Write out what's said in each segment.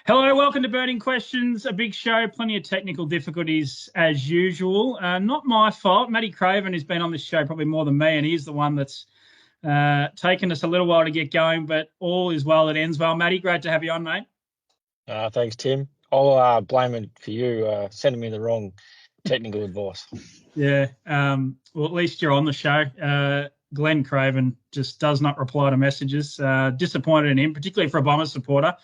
Hello, welcome to Burning Questions, a big show, plenty of technical difficulties as usual. Not my fault. Mattie Craven has been on this show probably more than me, and he's the one that's taken us a little while to get going, but all is well that ends well. Mattie, great to have you on, mate. Thanks, Tim. I'll blame it for you sending me the wrong technical advice. Yeah, well, at least you're on the show. Glenn Craven just does not reply to messages. Disappointed in him, particularly for a Bombers supporter.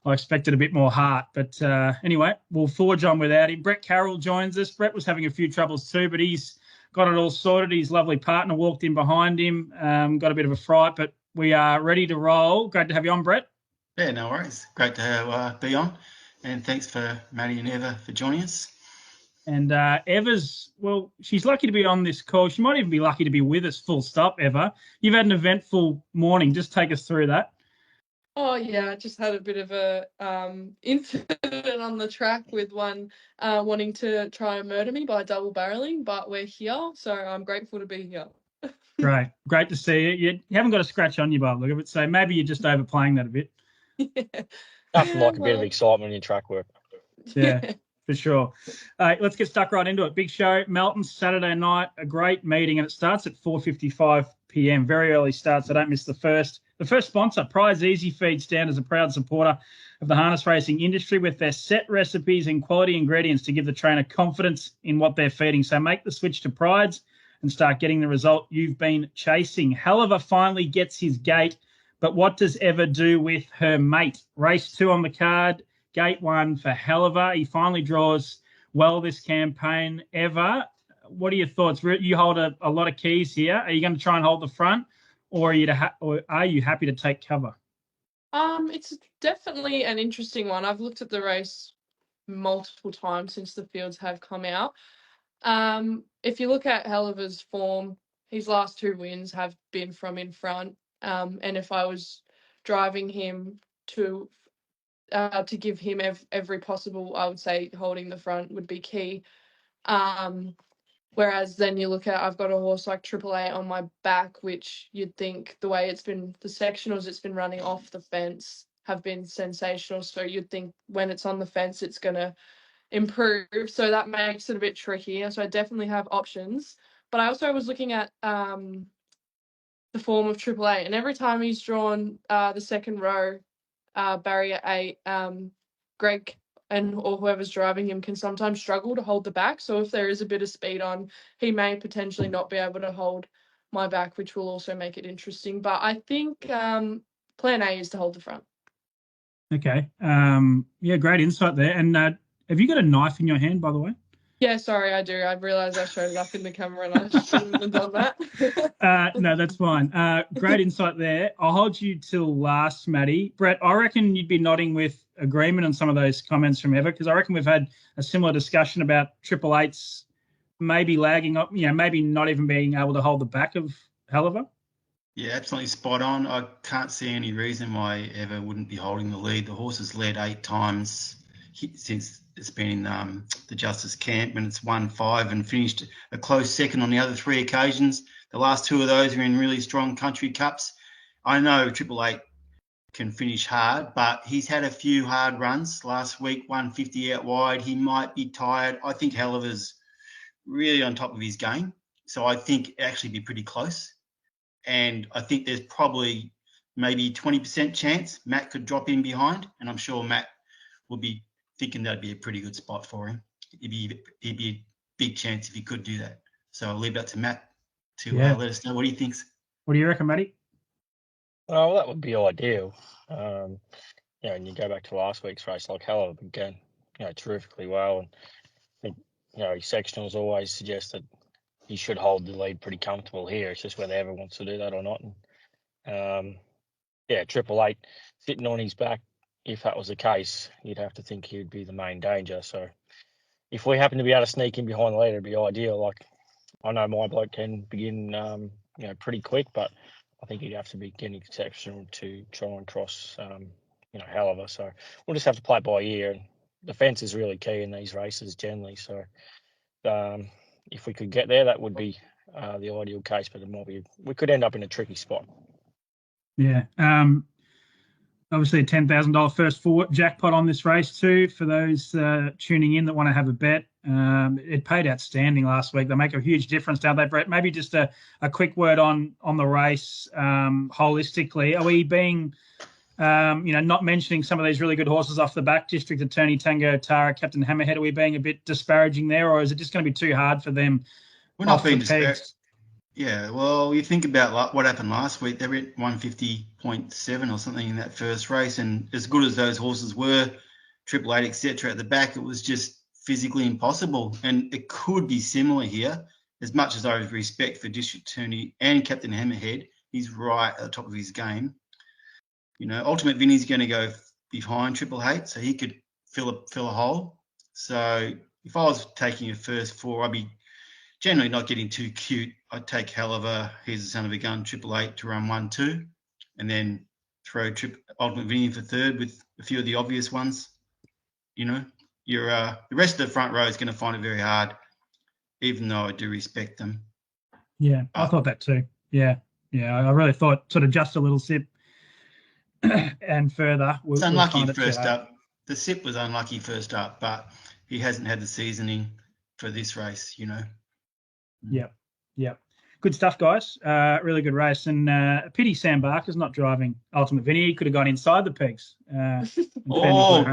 I expected a bit more heart, but anyway, we'll forge on without him. Brett Carroll joins us. Brett was having a few troubles too, but he's got it all sorted. His lovely partner walked in behind him, got a bit of a fright, but we are ready to roll. Great to have you on, Brett. Yeah, no worries. Great to be on, and thanks for Mattie and Eva for joining us. And Eva's, well, she's lucky to be on this call. She might even be lucky to be with us, full stop, Eva. You've had an eventful morning. Just take us through that. Oh, yeah, I just had a bit of a incident on the track with one wanting to try and murder me by double barreling, but we're here, so I'm grateful to be here. Great to see you. You haven't got a scratch on you by the look of it, so maybe you're just overplaying that a bit. Yeah. Nothing like a bit of excitement in track work. Yeah. For sure. Let's get stuck right into it. Big show, Melton, Saturday night, a great meeting, and it starts at 4:55 p.m. Very early start, so don't miss the first. The first sponsor, Prize Easy Feed, stand as a proud supporter of the harness racing industry with their set recipes and quality ingredients to give the trainer confidence in what they're feeding. So make the switch to Pride's and start getting the result you've been chasing. Helliver finally gets his gate, but what does Eva do with her mate? Race 2 on the card. Gate 1 for Helliver. He finally draws well this campaign. Eva, what are your thoughts? You hold a lot of keys here. Are you going to try and hold the front, or are you happy to take cover? It's definitely an interesting one. I've looked at the race multiple times since the fields have come out. If you look at Helliver's form, his last 2 wins have been from in front. And if I was driving him to give him every possible, I would say holding the front would be key. Whereas then you look at, I've got a horse like Triple A on my back, which you'd think the way the sectionals it's been running off the fence have been sensational. So you'd think when it's on the fence, it's going to improve. So that makes it a bit trickier. So I definitely have options. But I also was looking at the form of Triple A, and every time he's drawn the second row, barrier 8, Greg or whoever's driving him can sometimes struggle to hold the back. So if there is a bit of speed on, he may potentially not be able to hold my back, which will also make it interesting. But I think plan A is to hold the front. Okay. Yeah, great insight there. And have you got a knife in your hand, by the way? Yeah, sorry, I do. I realised I showed it up in the camera and I shouldn't have done that. No, that's fine. Great insight there. I'll hold you till last, Mattie. Brett, I reckon you'd be nodding with agreement on some of those comments from Eva, because I reckon we've had a similar discussion about Triple Eights maybe lagging up, maybe not even being able to hold the back of Helliver. Yeah, absolutely spot on. I can't see any reason why Eva wouldn't be holding the lead. The horse has led 8 times since it's been in the Justice camp, and it's won 5 and finished a close second on the other 3 occasions. The last 2 of those are in really strong country cups. I know Triple Eight can finish hard, but he's had a few hard runs. Last week, 150 out wide. He might be tired. I think Helliver's really on top of his game, so I think it'd actually be pretty close. And I think there's probably maybe 20% chance Matt could drop in behind, and I'm sure Matt will be thinking that'd be a pretty good spot for him. It'd be a big chance if he could do that. So I'll leave that to Matt to let us know what he thinks. What do you reckon, Mattie? Well, that would be ideal. And you go back to last week's race, like Helliver began, terrifically well, and I think, his sectionals always suggest that he should hold the lead pretty comfortable here. It's just whether Eva wants to do that or not. And Triple Eight sitting on his back. If that was the case, you'd have to think he'd be the main danger. So if we happen to be able to sneak in behind the leader, it'd be ideal. Like, I know my bloke can begin, pretty quick, but I think he'd have to be getting exceptional to try and cross, Helliver. So we'll just have to play it by ear. And the fence is really key in these races generally. So if we could get there, that would be the ideal case, but we could end up in a tricky spot. Yeah. Obviously, a $10,000 first four jackpot on this race too. For those tuning in that want to have a bet, it paid outstanding last week. They make a huge difference, don't they, Brett? Maybe just a quick word on the race holistically. Are we being, not mentioning some of these really good horses off the back? District Attorney, Tango Tara, Captain Hammerhead. Are we being a bit disparaging there, or is it just going to be too hard for them? We're not being disparaging. Yeah, well, you think about what happened last week. They were at 150.7 or something in that first race, and as good as those horses were, Triple Eight, etc., at the back, it was just physically impossible. And it could be similar here. As much as I have respect for District Attorney and Captain Hammerhead, he's right at the top of his game. Ultimate Vinny's going to go behind Triple Eight, so he could fill a hole. So if I was taking a first four, I'd be generally not getting too cute. I'd take Haliver, He's the Son of a Gun, Triple Eight to run 1-2, and throw Ultimate Vinny for third with a few of the obvious ones. The rest of the front row is going to find it very hard, even though I do respect them. Yeah, I thought that too. Yeah. I really thought sort of just a little sip and further. It's unlucky first up. The sip was unlucky first up, but he hasn't had the seasoning for this race, Yep. Good stuff, guys. Really good race. And pity Sam Barker's not driving Ultimate Vinny. He could have gone inside the pegs.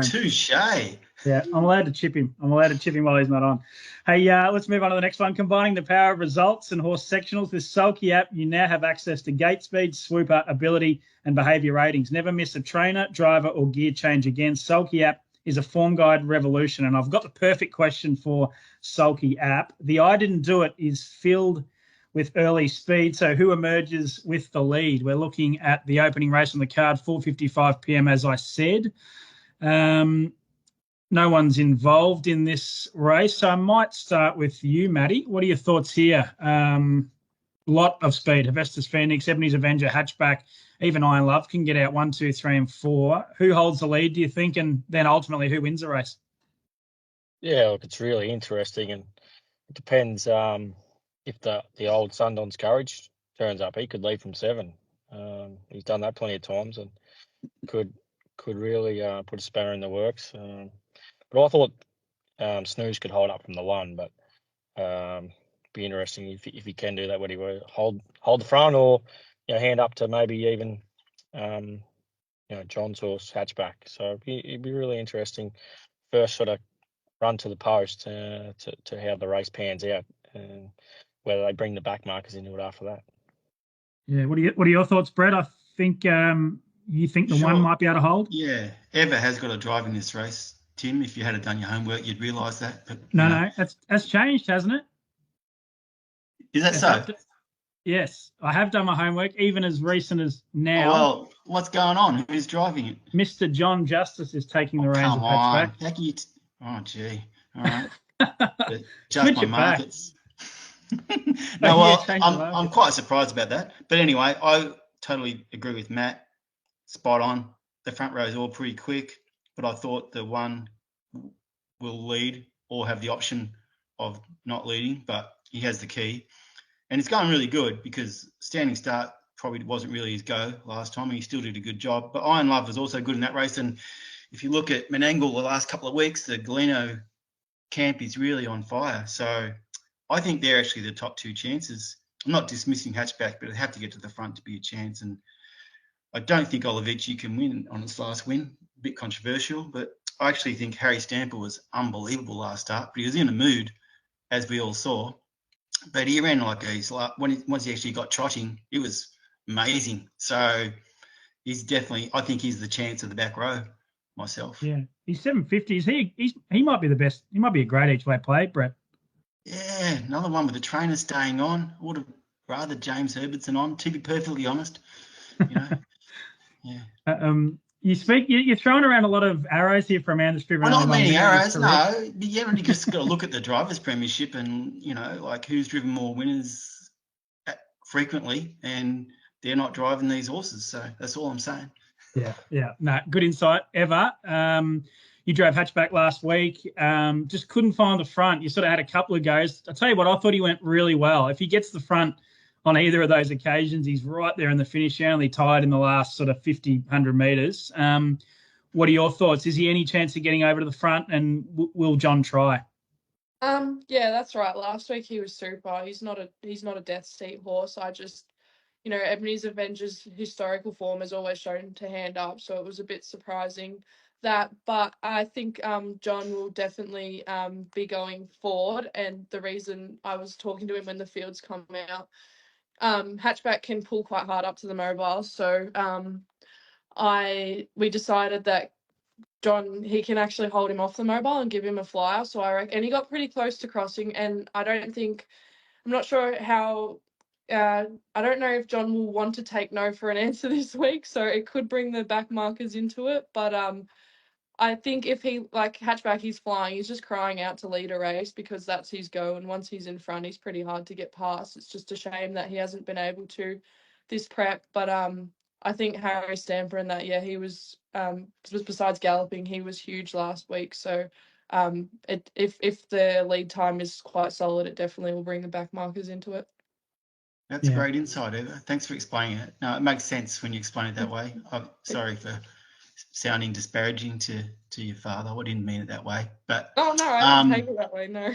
Touche. Yeah, I'm allowed to chip him. While he's not on. Hey, let's move on to the next one. Combining the power of results and horse sectionals, this Sulky app, you now have access to gate speed, swooper, ability, and behaviour ratings. Never miss a trainer, driver, or gear change again. Sulky app is a form guide revolution, and I've got the perfect question for Sulky app. The I didn't do it is filled with early speed. So who emerges with the lead? We're looking at the opening race on the card, 4:55 p.m. as I said. No one's involved in this race, so I might start with you, Matty. What are your thoughts here? Lot of speed. Hephaestus Phoenix, Ebony's Avenger, Hatchback, even Iron Love can get out 1, 2, 3, and 4. Who holds the lead, do you think? And then ultimately, who wins the race? Yeah, look, it's really interesting, and it depends if the old Sundon's Courage turns up. He could lead from 7. He's done that plenty of times and could really put a spanner in the works. But I thought Snooze could hold up from the 1, but be interesting if he can do that, whether he will hold the front or hand up to maybe even John's horse Hatchback. So it'd be really interesting. First sort of run to the post to how the race pans out and whether they bring the back markers into it after that. Yeah, what are your thoughts, Brett? I think you think the 1 might be able to hold. Yeah, Eva has got a drive in this race. Tim, if you had done your homework, you'd realise that. But no, that's changed, hasn't it? Is that so? Yes, I have done my homework, even as recent as now. Oh, well, what's going on? Who's driving it? Mr. John Justice is taking the reins of Hatchback. How can you oh, gee. All right. Just my markets. No, well, I'm quite surprised about that. But anyway, I totally agree with Matt. Spot on. The front row is all pretty quick, but I thought the 1 will lead or have the option of not leading, but he has the key. And it's going really good because Standing Start probably wasn't really his go last time, and he still did a good job. But Iron Love was also good in that race. And if you look at Menangle the last couple of weeks, the Galeno camp is really on fire. So I think they're actually the top 2 chances. I'm not dismissing Hatchback, but it'd have to get to the front to be a chance. And I don't think Olivici can win on his last win. A bit controversial, but I actually think Harry Stamper was unbelievable last start. But he was in a mood, as we all saw. But he ran like once he actually got trotting, it was amazing. So he's definitely, I think he's the chance of the back row myself. Yeah, he's 750s. He might be the best. He might be a great each way play, Brett. Yeah, another one with the trainer staying on. I would have rather James Herbertson on, to be perfectly honest. Yeah. You're throwing around a lot of arrows here for Amanda Scriven. Well, not many arrows, no. But you just got to look at the Drivers' Premiership and, like who's driven more winners frequently, and they're not driving these horses. So that's all I'm saying. Yeah. No, good insight, Eva. You drove Hatchback last week. Just couldn't find the front. You sort of had a couple of goes. I'll tell you what, I thought he went really well. If he gets the front, on either of those occasions. He's right there in the finish. He only tied in the last sort of 50, 100 metres. What are your thoughts? Is he any chance of getting over to the front, and will John try? Yeah, that's right. Last week he was super. He's not a death seat horse. I just, Ebony's Avengers historical form has always shown to hand up, so it was a bit surprising that. But I think John will definitely be going forward, and the reason I was talking to him when the fields come out, Hatchback can pull quite hard up to the mobile, so we decided that John, he can actually hold him off the mobile and give him a flyer. So I reckon, and he got pretty close to crossing. And I'm not sure how, I don't know if John will want to take no for an answer this week. So it could bring the back markers into it. But I think if he, like Hatchback, he's flying, he's just crying out to lead a race because that's his go. And once he's in front, he's pretty hard to get past. It's just a shame that he hasn't been able to this prep. But I think Harry Stamper in that, he was, besides galloping, he was huge last week. So if the lead time is quite solid, it definitely will bring the back markers into it. That's great insight, Eva. Thanks for explaining it. No, it makes sense when you explain it that way. I'm sorry for sounding disparaging to your father. I didn't mean it that way. But oh no, I didn't take it that way. No.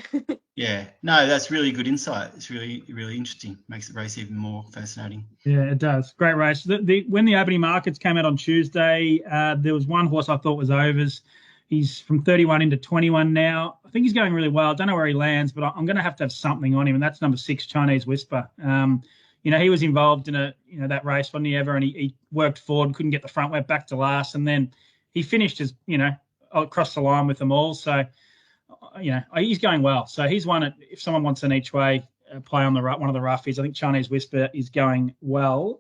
Yeah, no, that's really good insight. It's really, really interesting. Makes the race even more fascinating. Yeah, it does. Great race. When the opening markets came out on Tuesday, there was one horse I thought was overs. He's from 31 into 21 now. I think he's going really well. I don't know where he lands, but I'm going to have something on him, and that's number 6, Chinese Whisper. He was involved in that race, wasn't he, ever? And he worked forward, couldn't get the front, went back to last, and then he finished as, across the line with them all. So, he's going well. So he's one. If someone wants an each way play on one of the roughies, I think Chinese Whisper is going well.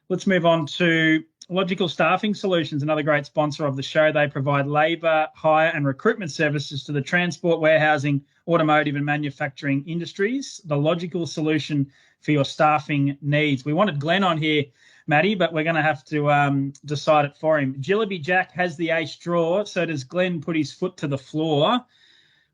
Let's move on to Logical Staffing Solutions, another great sponsor of the show. They provide labour, hire and recruitment services to the transport, warehousing, automotive and manufacturing industries. The logical solution for your staffing needs. We wanted Glenn on here, Mattie, but we're going to have to decide it for him. Jillaby Jack has the ace draw, so does Glenn put his foot to the floor?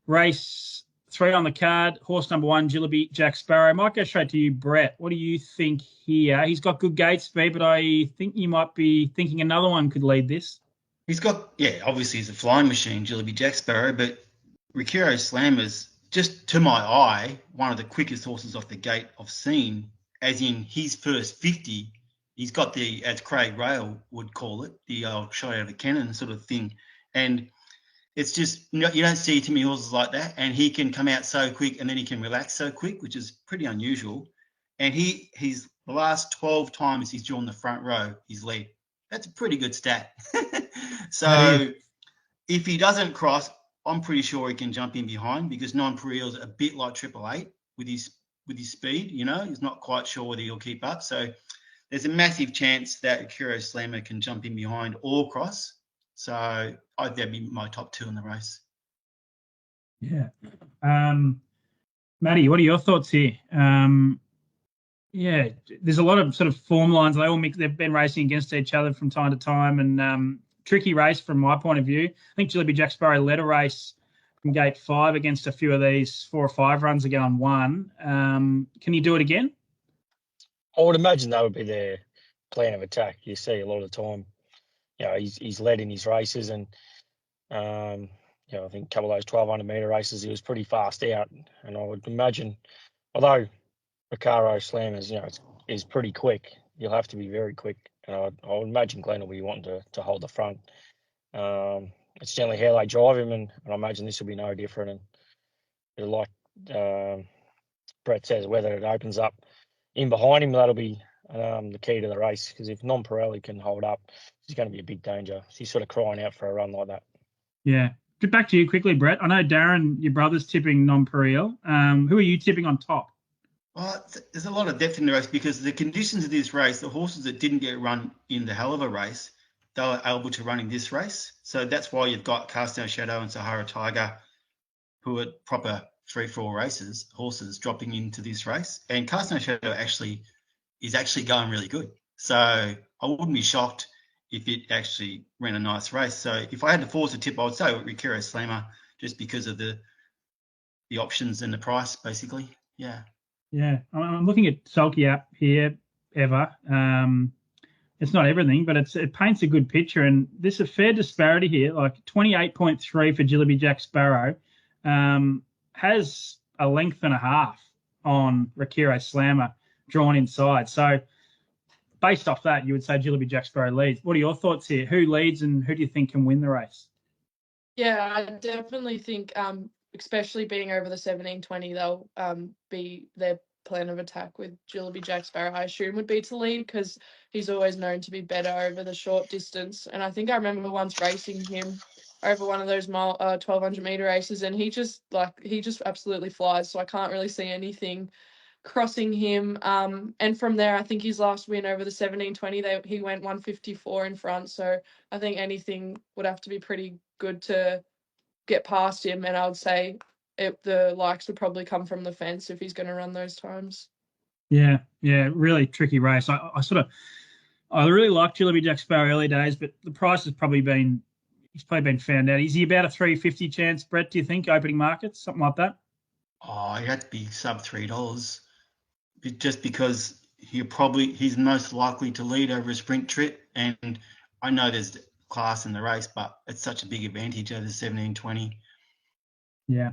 Race 3 on the card, horse number 1, Jillaby Jack Sparrow. Might go straight to you, Brett. What do you think here? He's got good gate speed, but I think you might be thinking another one could lead this. He's got, obviously he's a flying machine, Jillaby Jack Sparrow, but Ricciero Slammer's, just to my eye, one of the quickest horses off the gate I've seen, as in his first 50. He's got the, as Craig Rail would call it, the old shot out of a cannon sort of thing. And it's just, you don't see too many horses like that. And he can come out so quick and then he can relax so quick, which is pretty unusual. And he's the last 12 times he's drawn the front row, he's led. That's a pretty good stat. So if he doesn't cross, I'm pretty sure he can jump in behind because Non-Peril's a bit like 888 with his speed, He's not quite sure whether he'll keep up. So there's a massive chance that Akiro Slammer can jump in behind or cross. So that'd be my top 2 in the race. Yeah. Mattie, what are your thoughts here? There's a lot of sort of form lines. They all mix. They've been racing against each other from time to time, and tricky race from my point of view. I think Jillaby Jack Sparrow led a race from gate 5 against a few of these 4 or 5 runs ago and won. Can you do it again? I would imagine that would be their plan of attack. You see a lot of the time, he's led in his races, and I think a couple of those 1,200 metre races, he was pretty fast out. And I would imagine, although Recaro Slammers, is pretty quick, you'll have to be very quick. And I would imagine Glenn will be wanting to hold the front. It's generally how they drive him, and I imagine this will be no different. And like Brett says, whether it opens up in behind him, that'll be the key to the race, because if Non-Pirelli can hold up, he's going to be a big danger. He's sort of crying out for a run like that. Yeah. Get back to you quickly, Brett. I know Darren, your brother's tipping Non-Pirelli. Who are you tipping on top? Well, there's a lot of depth in the race because the conditions of this race, the horses that didn't get run in the hell of a race, they were able to run in this race. So that's why you've got Carstone Shadow and Sahara Tiger, who are proper 3-4 horses dropping into this race. And Carstone Shadow is actually going really good. So I wouldn't be shocked if it actually ran a nice race. So if I had to force a tip, I would say Ricciero Slammer, just because of the options and the price, basically. Yeah. Yeah, I'm looking at Sulky app here, Eva. It's not everything, but it paints a good picture. And there's a fair disparity here, like 28.3 for Jillaby Jack Sparrow, has a length and a half on Rakiro Slammer drawn inside. So based off that, you would say Jillaby Jack Sparrow leads. What are your thoughts here? Who leads and who do you think can win the race? Yeah, I definitely think, especially being over the 17:20, they'll be their plan of attack with Jillaby Jack Sparrow, I assume, would be to lead because he's always known to be better over the short distance. And I think I remember once racing him over one of those 1,200 meter races, and he just absolutely flies. So I can't really see anything crossing him. And from there, I think his last win over the 17:20, he went 154 in front. So I think anything would have to be pretty good to get past him. And I would say the likes would probably come from the fence if he's going to run those times. Yeah, really tricky race. I really liked Jillaby Jack Sparrow early days, but the price has probably been found out. Is he about a 350 chance, Brett, do you think, opening markets, something like that? Oh, he had to be sub $3, just because he's most likely to lead over a sprint trip. And I know there's class in the race, but it's such a big advantage over 17:20. Yeah,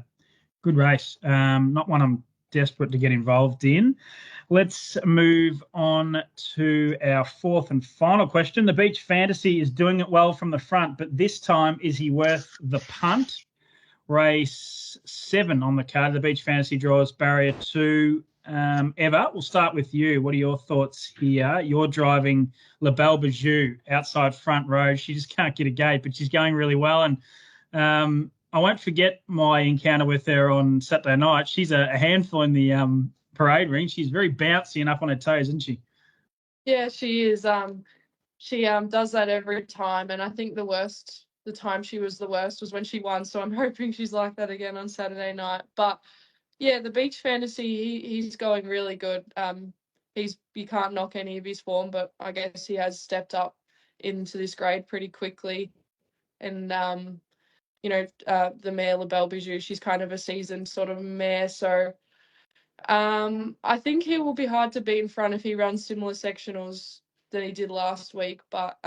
good race. Not one I'm desperate to get involved in. Let's move on to our fourth and final question. The Beach Fantasy is doing it well from the front, but this time, is he worth the punt? Race 7 on the card. The Beach Fantasy draws barrier 2. Eva, we'll start with you. What are your thoughts here? You're driving La Belle Bijou outside front row. She just can't get a gate, but she's going really well. And I won't forget my encounter with her on Saturday night. She's a handful in the parade ring. She's very bouncy and up on her toes, isn't she? Yeah, she is. She does that every time, and I think the time she was the worst was when she won. So I'm hoping she's like that again on Saturday night. But yeah, the Beach Fantasy, he's going really good. You can't knock any of his form, but I guess he has stepped up into this grade pretty quickly. And the mare La Belle Bijou, she's kind of a seasoned sort of mare, so I think he will be hard to beat in front if he runs similar sectionals than he did last week. But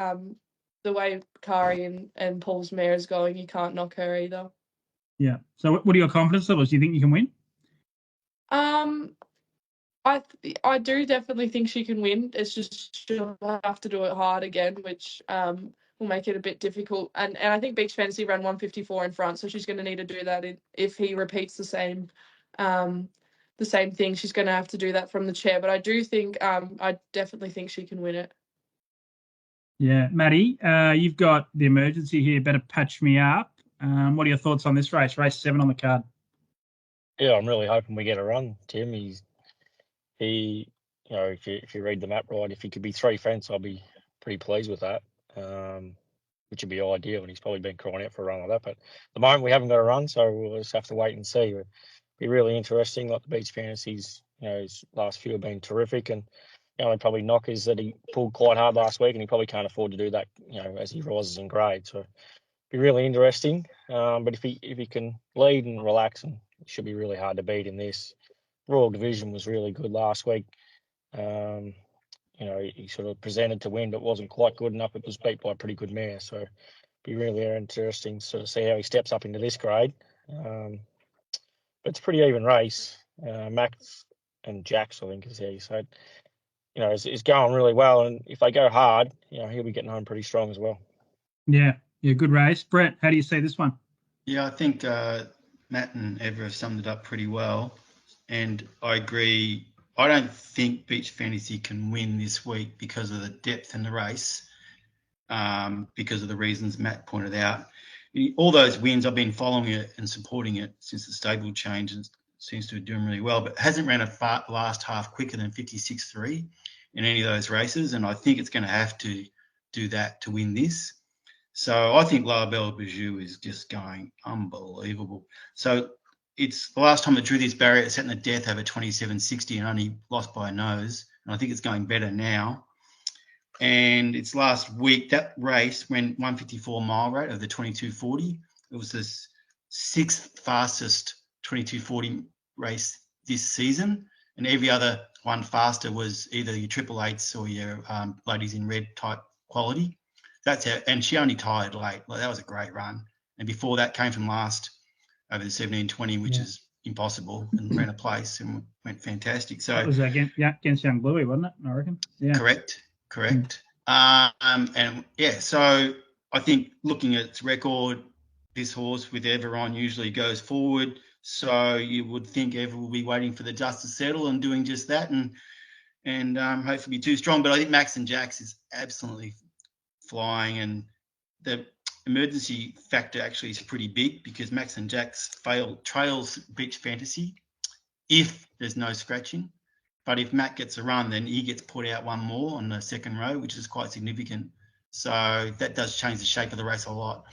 the way Kari and Paul's mare is going, you can't knock her either. Yeah. So what are your confidence levels? Do you think you can win? I do definitely think she can win. It's just she'll have to do it hard again, which will make it a bit difficult. And I think Beach Fantasy ran 154 in front, so she's going to need to do that if he repeats the same thing. She's going to have to do that from the chair. But I do think I definitely think she can win it. Yeah, Mattie, you've got the emergency here. Better patch me up. What are your thoughts on this race? Race 7 on the card. Yeah, I'm really hoping we get a run, Tim. If you read the map right, if he could be 3 fence, I'll be pretty pleased with that, which would be ideal. And he's probably been crying out for a run like that. But at the moment, we haven't got a run, so we'll just have to wait and see. It'll be really interesting. Like the Beach Fantasies, his last few have been terrific, and the only probably knock is that he pulled quite hard last week, and he probably can't afford to do that, as he rises in grade. So it'll be really interesting. But if he can lead and relax, and it should be really hard to beat in this. Royal Division was really good last week. He sort of presented to win, but wasn't quite good enough. It was beat by a pretty good mare. So it'd be really interesting to sort of see how he steps up into this grade. But it's a pretty even race. Max and Jax, I think, is here. So, it's going really well. And if they go hard, he'll be getting home pretty strong as well. Yeah, good race. Brett, how do you see this one? Yeah, I think Matt and Eva have summed it up pretty well. And I agree. I don't think Beach Fantasy can win this week because of the depth in the race, because of the reasons Matt pointed out. All those wins, I've been following it and supporting it since the stable change, and seems to be doing really well, but hasn't ran a last half quicker than 56.3 in any of those races, and I think it's going to have to do that to win this. So I think La Belle Bijou is just going unbelievable. So it's the last time it drew this barrier, it set in the death over 27.60 and only lost by a nose. And I think it's going better now. And it's last week, that race went 154 mile rate of the 22.40. It was the 6th fastest 22.40 race this season. and every other one faster was either your triple eights or your ladies in red type quality. That's how, and she only tired late. Like, that was a great run. And before that came from last over the 17-20, which is impossible, and ran a place and went fantastic. So that was against Young Bluey, wasn't it? I reckon. Yeah. Correct. And yeah, so I think looking at its record, this horse with Ever on usually goes forward. So you would think Ever will be waiting for the dust to settle and doing just that, and hopefully be too strong. But I think Max and Jax is absolutely flying, and the emergency factor actually is pretty big because Max and Jax trails Beach Fantasy if there's no scratching. But if Matt gets a run, then he gets put out one more on the second row, which is quite significant. So that does change the shape of the race a lot.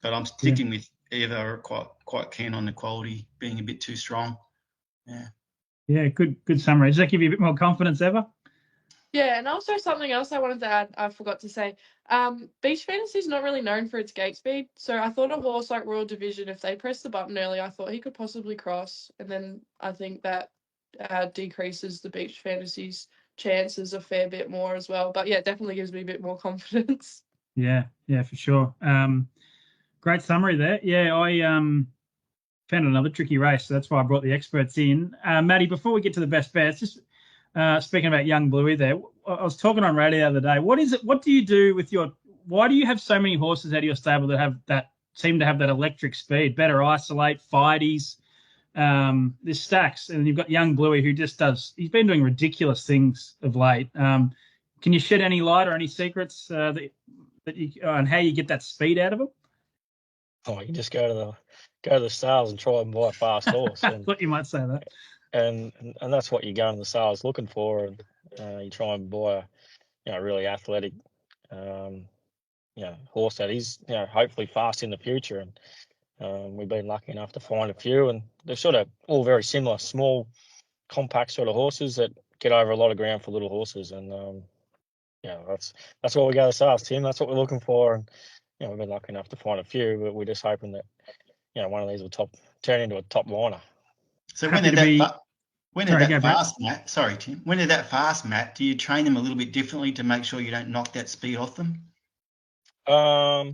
But I'm sticking with Eva, quite keen on the quality being a bit too strong. Yeah, good summary. Does that give you a bit more confidence, Eva? Yeah, and also something else I wanted to add, I forgot to say. Beach Fantasy is not really known for its gate speed, so I thought a horse like Royal Division, if they pressed the button early, I thought he could possibly cross, and then I think that decreases the Beach Fantasy's chances a fair bit more as well. But yeah, definitely gives me a bit more confidence. Yeah, for sure. Great summary there. Yeah, I found another tricky race, so that's why I brought the experts in. Mattie, before we get to the best bets, just speaking about Young Bluey there, I was talking on radio the other day. What is it? What do you do with why do you have so many horses out of your stable that seem to have that electric speed? Better Isolate, Fighties, this Stacks, and you've got Young Bluey who just he's been doing ridiculous things of late. Can you shed any light or any secrets that you on how you get that speed out of him? Oh, you just go to the sales and try and buy a fast horse. I thought you might say that. And that's what you go in the sales looking for, and you try and buy a really athletic horse that is hopefully fast in the future. And we've been lucky enough to find a few, and they're sort of all very similar, small, compact sort of horses that get over a lot of ground for little horses. And that's what we go to sales, Tim. That's what we're looking for. And we've been lucky enough to find a few, but we're just hoping that one of these will turn into a top liner. So when they're that fast, Matt, sorry, Tim, when they're that fast, Matt, do you train them a little bit differently to make sure you don't knock that speed off them? I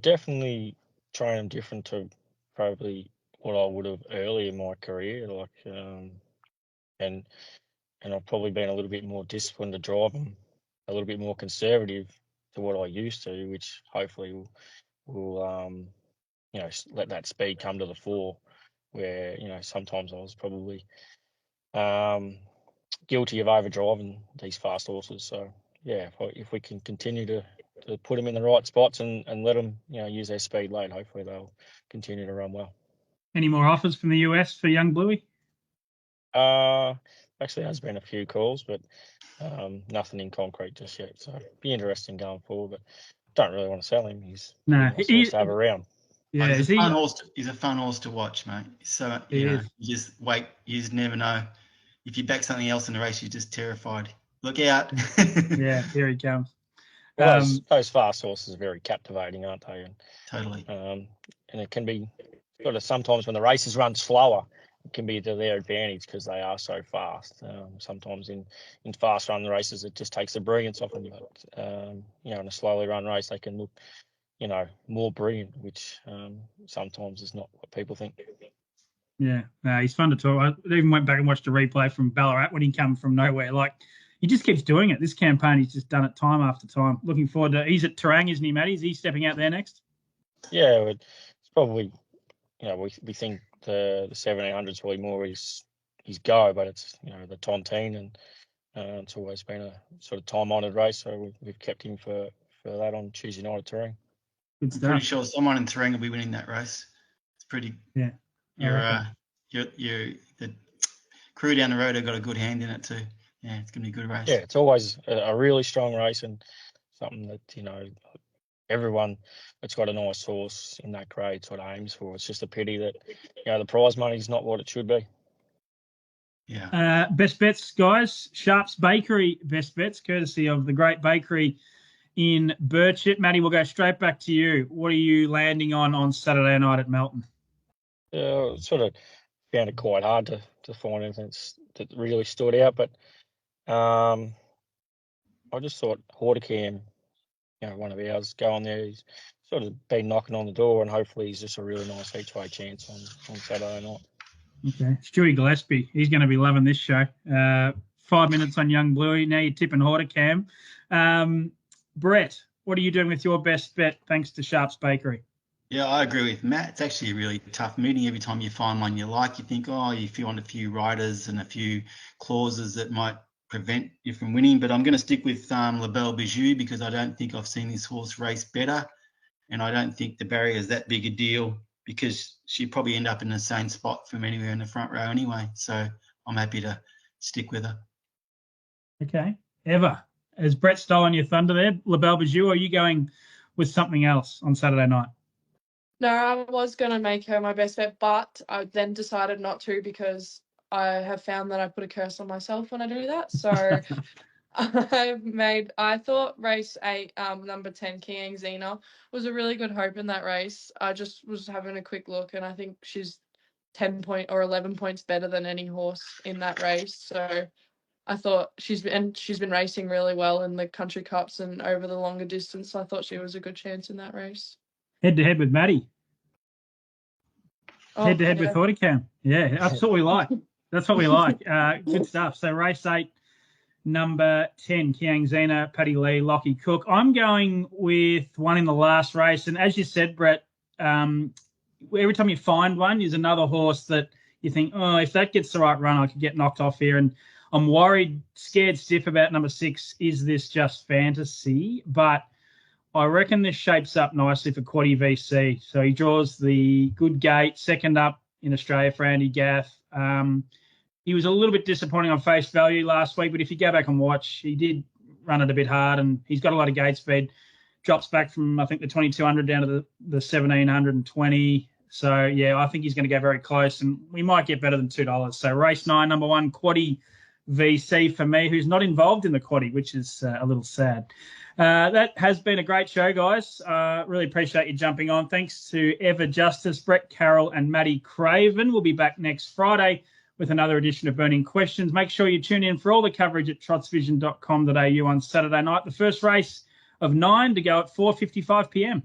definitely train them different to probably what I would have early in my career, and I've probably been a little bit more disciplined to drive them, a little bit more conservative to what I used to, which hopefully will let that speed come to the fore. Where sometimes I was probably guilty of overdriving these fast horses. So yeah, if we can continue to put them in the right spots and let them use their speed late, hopefully they'll continue to run well. Any more offers from the US for Young Bluey? Actually, there's been a few calls, but nothing in concrete just yet. So it'd be interesting going forward, but don't really want to sell him. He's nice to have around. Yeah, he's a fun horse to watch, mate. So you just wait. You just never know. If you back something else in the race, you're just terrified. Look out! Yeah, here he comes. Well, those fast horses are very captivating, aren't they? Totally. And it can be sort of sometimes when the races run slower, it can be to their advantage because they are so fast. Sometimes in fast run races, it just takes the brilliance off them. But in a slowly run race, they can look more brilliant, which sometimes is not what people think. Yeah, he's fun to talk. I even went back and watched a replay from Ballarat when he came from nowhere. Like, he just keeps doing it. This campaign, he's just done it time after time. Looking forward to. He's at Terang, isn't he, Mattie? Is he stepping out there next? Yeah, it's probably. We think the 1700s probably more his go, but it's the Tontine, and it's always been a sort of time-honoured race. So we've kept him for that on Tuesday night at Terang. I'm pretty sure someone in Terang will be winning that race. It's pretty. Yeah. You're the crew down the road have got a good hand in it too. Yeah, it's gonna be a good race. Yeah, it's always a really strong race and something that everyone that's got a nice horse in that grade sort of aims for. It's just a pity that the prize money's not what it should be. Yeah. Best bets, guys. Sharp's Bakery best bets, courtesy of the Great Bakery in Birchip. Mattie, we'll go straight back to you. What are you landing on Saturday night at Melton? Sort of found it quite hard to find anything that really stood out. But I just thought Horticam, one of ours, go on there. He's sort of been knocking on the door, and hopefully he's just a really nice each way chance on Saturday night. Okay. Stewie Gillespie, he's going to be loving this show. 5 minutes on Young Bluey. Now you're tipping Horticam. Brett, what are you doing with your best bet thanks to Sharp's Bakery? Yeah, I agree with Matt. It's actually a really tough meeting. Every time you find one you like, you think, you feel on a few riders and a few clauses that might prevent you from winning. But I'm going to stick with La Belle Bijou because I don't think I've seen this horse race better. And I don't think the barrier is that big a deal because she'd probably end up in the same spot from anywhere in the front row anyway. So I'm happy to stick with her. Okay. Eva, has Brett stolen your thunder there? La Belle Bijou, or are you going with something else on Saturday night? No, I was going to make her my best bet, but I then decided not to because I have found that I put a curse on myself when I do that. So I thought race 8, number 10, King Xena, was a really good hope in that race. I just was having a quick look, and I think she's 10 point or 11 points better than any horse in that race. So I thought she's been racing really well in the country cups and over the longer distance. So I thought she was a good chance in that race. Head to head with Mattie. Head to head with Horticam. Yeah, that's what we like. That's what we like. Good stuff. So race 8, number 10, Kiang Zena, Paddy Lee, Lockie Cook. I'm going with one in the last race. And as you said, Brett, every time you find one is another horse that you think, if that gets the right run, I could get knocked off here. And I'm worried, scared stiff about number 6. Is this just fantasy? But I reckon this shapes up nicely for Quaddy VC. So he draws the good gate, second up in Australia for Andy Gath. He was a little bit disappointing on face value last week, but if you go back and watch, he did run it a bit hard, and he's got a lot of gate speed. Drops back from, I think, the 2,200 down to the 1,720. So, yeah, I think he's going to go very close, and we might get better than $2. So race 9, number 1, Quaddy VC for me, who's not involved in the Quaddy, which is a little sad. That has been a great show, guys. Really appreciate you jumping on. Thanks to Ewa Justice, Brett Carroll, and Mattie Craven. We'll be back next Friday with another edition of Burning Questions. Make sure you tune in for all the coverage at trotsvision.com.au on Saturday night. The first race of 9 to go at 4:55 p.m.